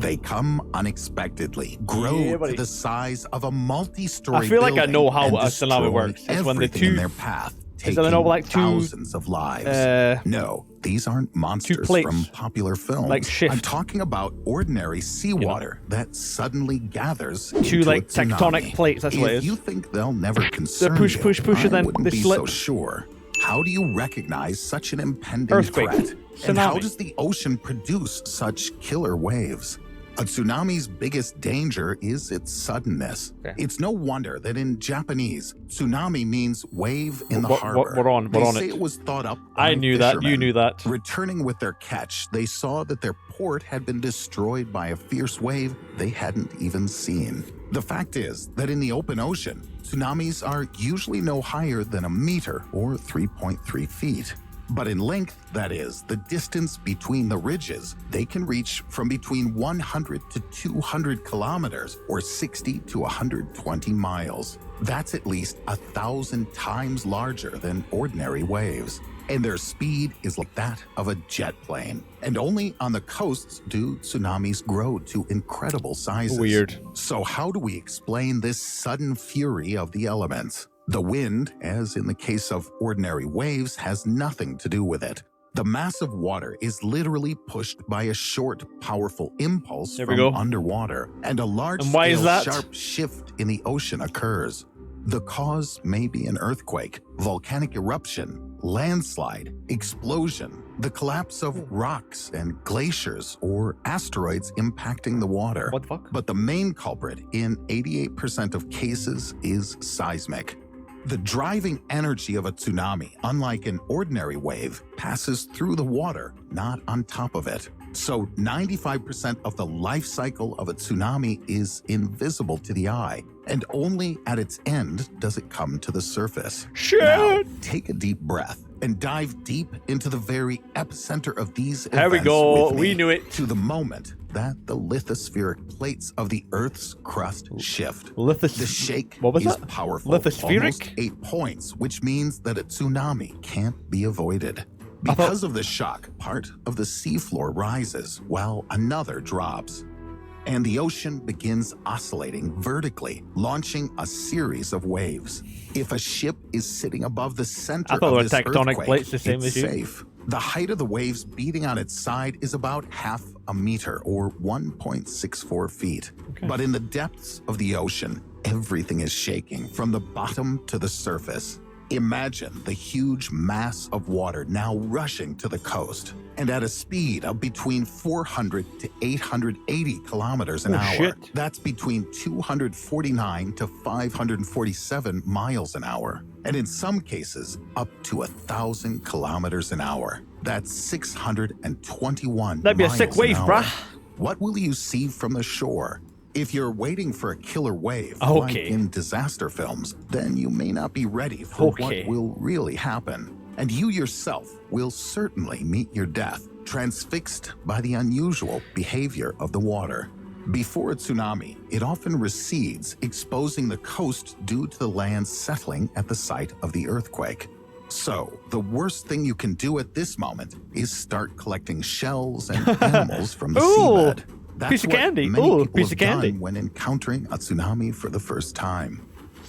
They come unexpectedly, grow to the size of a multi-story I feel like I know how building, a and tsunami destroy works. It's when the everything in two their path, is taking there no like two thousands of lives. No, these aren't monsters plates, from popular films. like shift. I'm talking about ordinary seawater that suddenly gathers into two like a tsunami. tectonic plates. That's what it If is. you think they'll never concern push, you, push, push, I and then wouldn't they be slip. so sure. How do you recognize such an impending Earthquake. threat? And how Tsunami. does the ocean produce such killer waves? A tsunami's biggest danger is its suddenness. Okay. It's no wonder that in Japanese, tsunami means wave in the harbor. We're on They it. say it was thought up I by knew that. You fishermen. knew that. Returning with their catch, they saw that their port had been destroyed by a fierce wave they hadn't even seen. The fact is that in the open ocean, tsunamis are usually no higher than a meter or 3.3 feet. But in length, that is, the distance between the ridges, they can reach from between 100 to 200 kilometers or 60 to 120 miles. That's at least 1,000 times larger than ordinary waves. And their speed is like that of a jet plane. And only on the coasts do tsunamis grow to incredible sizes. Weird. So how do we explain this sudden fury of the elements? The wind, as in the case of ordinary waves, has nothing to do with it. The mass of water is literally pushed by a short, powerful impulse There we from go. underwater, and a And why is large-scale that? sharp shift in the ocean occurs. The cause may be an earthquake, volcanic eruption, landslide, explosion, the collapse of rocks and glaciers, or asteroids impacting the water. What the fuck? But the main culprit in 88% of cases is seismic. The driving energy of a tsunami, unlike an ordinary wave, passes through the water, not on top of it. So 95% of the life cycle of a tsunami is invisible to the eye, and only at its end does it come to the surface. Shit! Now, take a deep breath and dive deep into the very epicenter of these There we events go. with me, We knew it. to the moment that the lithospheric plates of the Earth's crust shift. The shake What was is that? powerful, Lithospheric? almost 8 points, which means that a tsunami can't be avoided. I thought- Because of the shock, part of the seafloor rises while another drops. And the ocean begins oscillating vertically, launching a series of waves. If a ship is sitting above the center I thought of they were this tectonic earthquake, plates the same it's as you. safe. The height of the waves beating on its side is about half a meter or 1.64 feet. Okay. But in the depths of the ocean, everything is shaking from the bottom to the surface. Imagine the huge mass of water now rushing to the coast, and at a speed of between 400 to 880 kilometers an Oh, hour. shit. That's between 249 to 547 miles an hour. And in some cases, up to 1,000 kilometers an hour. That's 621 That'd be a miles sick wave, an hour. bruh. What will you see from the shore? If you're waiting for a killer wave, Okay. like in disaster films, then you may not be ready for Okay. what will really happen. And you yourself will certainly meet your death, transfixed by the unusual behavior of the water. Before a tsunami, it often recedes, exposing the coast due to the land settling at the site of the earthquake. So, the worst thing you can do at this moment is start collecting shells and animals from the Ooh, seabed. That's piece of what candy. many Ooh, people piece have of candy. done when encountering a tsunami for the first time.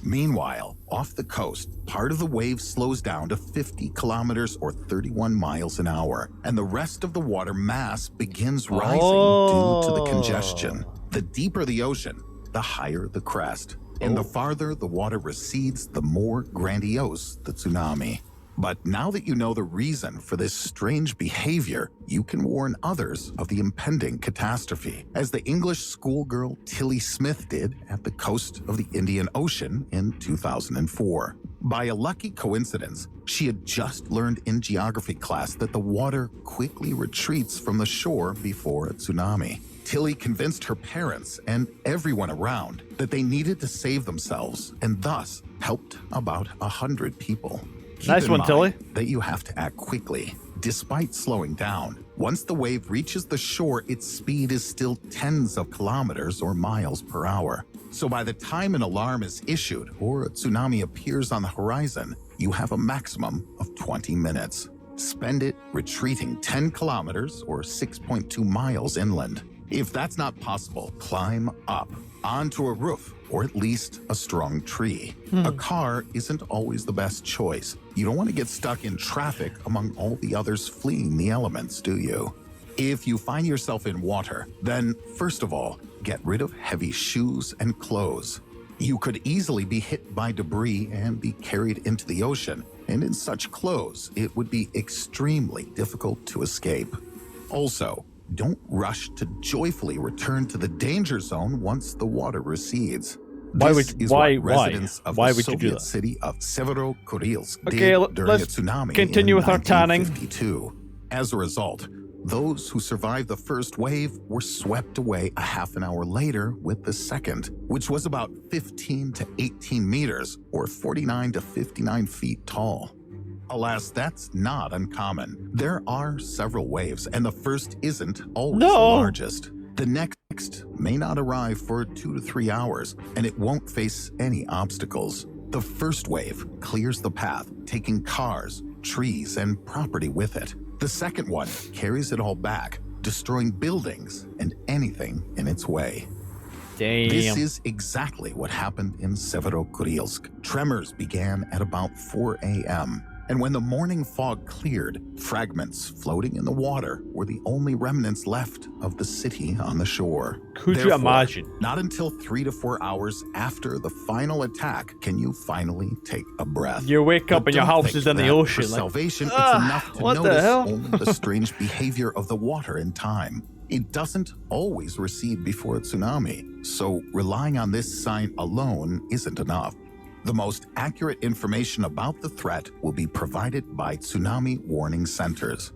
Meanwhile, off the coast, part of the wave slows down to 50 kilometers or 31 miles an hour, and the rest of the water mass begins rising due to the congestion. The deeper the ocean, the higher the crest. And the farther the water recedes, the more grandiose the tsunami. But now that you know the reason for this strange behavior, you can warn others of the impending catastrophe, as the English schoolgirl Tilly Smith did at the coast of the Indian Ocean in 2004. By a lucky coincidence, she had just learned in geography class that the water quickly retreats from the shore before a tsunami. Tilly convinced her parents and everyone around that they needed to save themselves, and thus helped about 100 people. Keep Nice in one, mind Tilly. that you have to act quickly. Despite slowing down, once the wave reaches the shore, its speed is still tens of kilometers or miles per hour. So by the time an alarm is issued or a tsunami appears on the horizon, you have a maximum of 20 minutes. Spend it retreating 10 kilometers or 6.2 miles inland. If that's not possible, climb up onto a roof or at least a strong tree. A car isn't always the best choice. You don't want to get stuck in traffic among all the others fleeing the elements, do you? If you find yourself in water, then first of all, get rid of heavy shoes and clothes. You could easily be hit by debris and be carried into the ocean, and in such clothes, it would be extremely difficult to escape. Also, don't rush to joyfully return to the danger zone once the water recedes. Why would you do that? Soviet city of Severokurilsk did during a tsunami continue in with our tanning. 1952. As a result, those who survived the first wave were swept away a half an hour later with the second, which was about 15 to 18 meters or 49 to 59 feet tall. Alas, that's not uncommon. There are several waves, and the first isn't always the largest. The next may not arrive for 2 to 3 hours, and it won't face any obstacles. The first wave clears the path, taking cars, trees, and property with it. The second one carries it all back, destroying buildings and anything in its way. Damn. This is exactly what happened in Severokurilsk. Tremors began at about 4 a.m., and when the morning fog cleared, fragments floating in the water were the only remnants left of the city on the shore. Could you imagine? Not until 3 to 4 hours after the final attack can you finally take a breath. You wake up and your house is in the ocean. For salvation, it's enough to notice only the strange behavior of the water in time. It doesn't always recede before a tsunami, so relying on this sign alone isn't enough. The most accurate information about the threat will be provided by tsunami warning centers.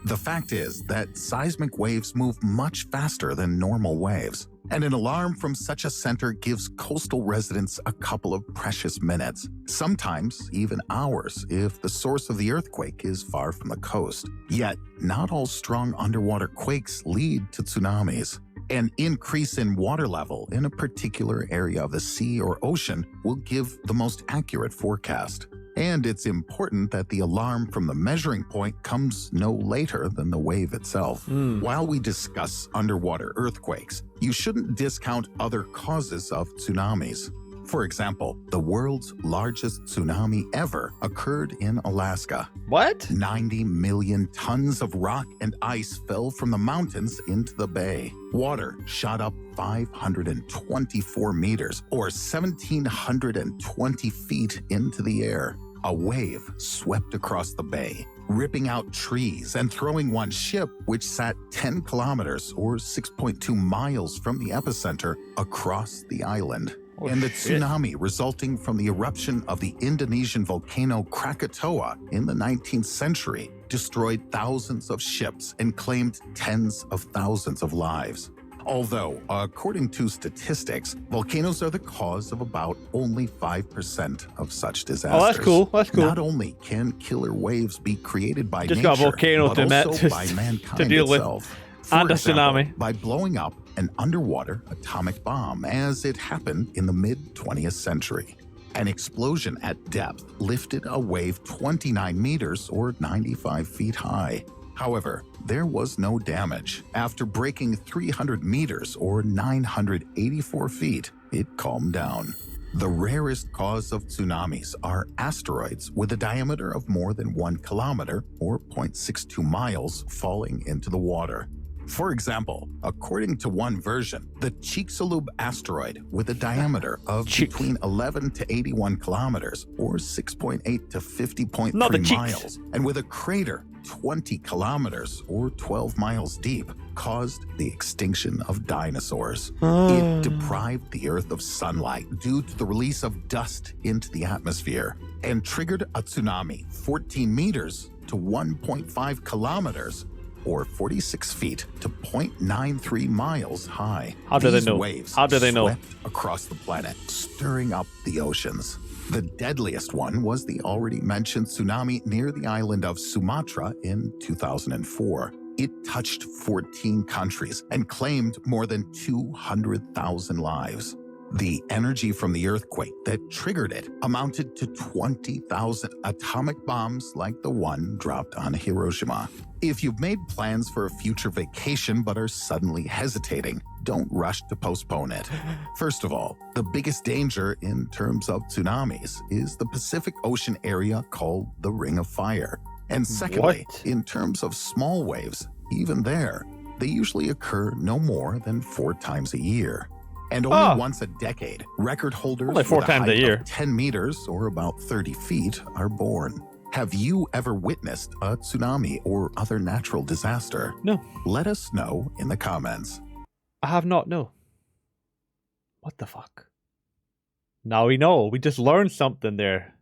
The fact is that seismic waves move much faster than normal waves, and an alarm from such a center gives coastal residents a couple of precious minutes, sometimes even hours if the source of the earthquake is far from the coast. Yet, not all strong underwater quakes lead to tsunamis. An increase in water level in a particular area of the sea or ocean will give the most accurate forecast. And it's important that the alarm from the measuring point comes no later than the wave itself. While we discuss underwater earthquakes, you shouldn't discount other causes of tsunamis. For example, the world's largest tsunami ever occurred in Alaska. What? 90 million tons of rock and ice fell from the mountains into the bay. Water shot up 524 meters, or 1,720 feet into the air. A wave swept across the bay, ripping out trees and throwing one ship, which sat 10 kilometers or 6.2 miles from the epicenter, across the island. And the tsunami resulting from the eruption of the Indonesian volcano Krakatoa in the 19th century destroyed thousands of ships and claimed tens of thousands of lives. Although, according to statistics, volcanoes are the cause of about only 5% of such disasters. Oh, that's cool. That's cool. Not only can killer waves be created by nature, got a volcano but to also by mankind to deal itself. with, For and a example, tsunami. by blowing up an underwater atomic bomb, as it happened in the mid-20th century. An explosion at depth lifted a wave 29 meters or 95 feet high. However, there was no damage. After breaking 300 meters or 984 feet, it calmed down. The rarest cause of tsunamis are asteroids with a diameter of more than 1 kilometer or 0.62 miles falling into the water. For example, according to one version, the Chicxulub asteroid with a diameter of between 11 to 81 kilometers or 6.8 to 50.3 miles and with a crater 20 kilometers or 12 miles deep caused the extinction of dinosaurs. It deprived the Earth of sunlight due to the release of dust into the atmosphere and triggered a tsunami 14 meters to 1.5 kilometers or 46 feet to 0.93 miles high. How do they know? Waves How do they know? swept across the planet, stirring up the oceans. The deadliest one was the already mentioned tsunami near the island of Sumatra in 2004. It touched 14 countries and claimed more than 200,000 lives. The energy from the earthquake that triggered it amounted to 20,000 atomic bombs like the one dropped on Hiroshima. If you've made plans for a future vacation but are suddenly hesitating, don't rush to postpone it. First of all, the biggest danger in terms of tsunamis is the Pacific Ocean area called the Ring of Fire. And secondly, What? in terms of small waves, even there, they usually occur no more than 4 times a year. And only once a decade, record holders Only 4 with a times a height year. of 10 meters or about 30 feet are born. Have you ever witnessed a tsunami or other natural disaster? No, Let us know in the comments. I have not. No. What the fuck? Now we know. We just learned something there.